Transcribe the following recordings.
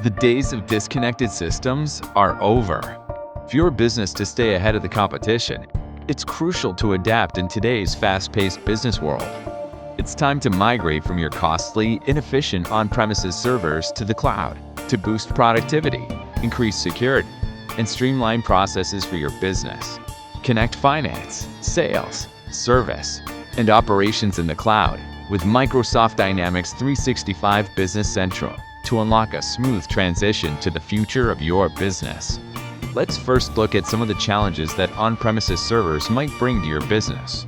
The days of disconnected systems are over. For your business to stay ahead of the competition, it's crucial to adapt in today's fast-paced business world. It's time to migrate from your costly, inefficient on-premises servers to the cloud to boost productivity, increase security, and streamline processes for your business. Connect finance, sales, service, and operations in the cloud with Microsoft Dynamics 365 Business Central to unlock a smooth transition to the future of your business. Let's first look at some of the challenges that on-premises servers might bring to your business.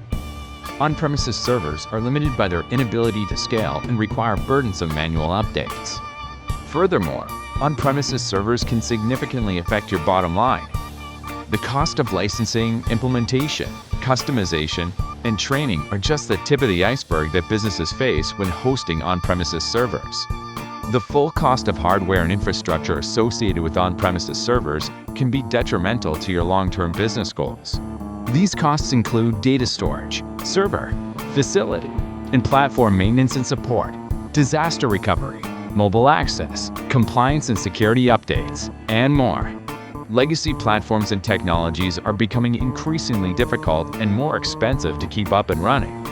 On-premises servers are limited by their inability to scale and require burdensome manual updates. Furthermore, on-premises servers can significantly affect your bottom line. The cost of licensing, implementation, customization, and training are just the tip of the iceberg that businesses face when hosting on-premises servers. The full cost of hardware and infrastructure associated with on-premises servers can be detrimental to your long-term business goals. These costs include data storage, server, facility, and platform maintenance and support, disaster recovery, mobile access, compliance and security updates, and more. Legacy platforms and technologies are becoming increasingly difficult and more expensive to keep up and running.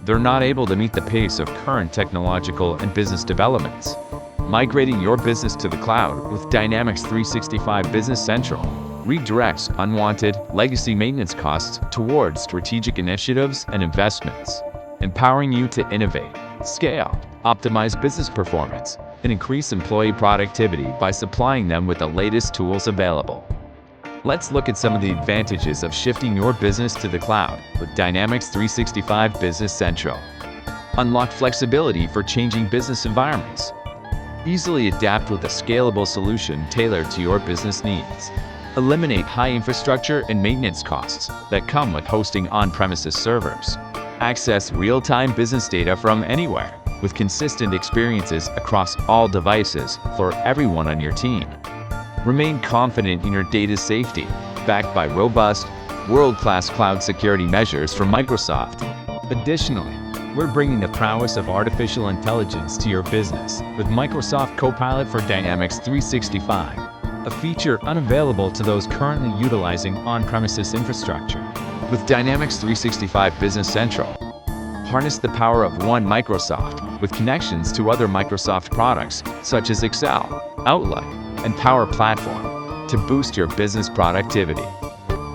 They're not able to meet the pace of current technological and business developments. Migrating your business to the cloud with Dynamics 365 Business Central redirects unwanted legacy maintenance costs towards strategic initiatives and investments, empowering you to innovate, scale, optimize business performance, and increase employee productivity by supplying them with the latest tools available. Let's look at some of the advantages of shifting your business to the cloud with Dynamics 365 Business Central. Unlock flexibility for changing business environments. Easily adapt with a scalable solution tailored to your business needs. Eliminate high infrastructure and maintenance costs that come with hosting on-premises servers. Access real-time business data from anywhere with consistent experiences across all devices for everyone on your team. Remain confident in your data's safety, backed by robust, world-class cloud security measures from Microsoft. Additionally, we're bringing the prowess of artificial intelligence to your business with Microsoft Copilot for Dynamics 365, a feature unavailable to those currently utilizing on-premises infrastructure. With Dynamics 365 Business Central, harness the power of one Microsoft with connections to other Microsoft products such as Excel, Outlook, and Power Platform to boost your business productivity.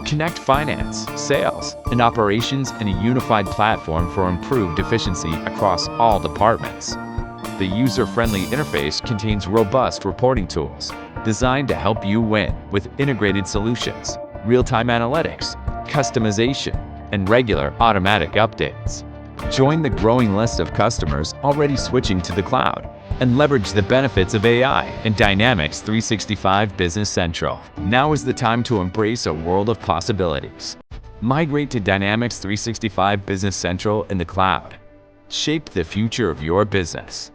Connect finance, sales, and operations in a unified platform for improved efficiency across all departments. The user-friendly interface contains robust reporting tools designed to help you win with integrated solutions, real-time analytics, customization, and regular automatic updates. Join the growing list of customers already switching to the cloud and leverage the benefits of AI and Dynamics 365 Business Central. Now is the time to embrace a world of possibilities. Migrate to Dynamics 365 Business Central in the cloud. Shape the future of your business.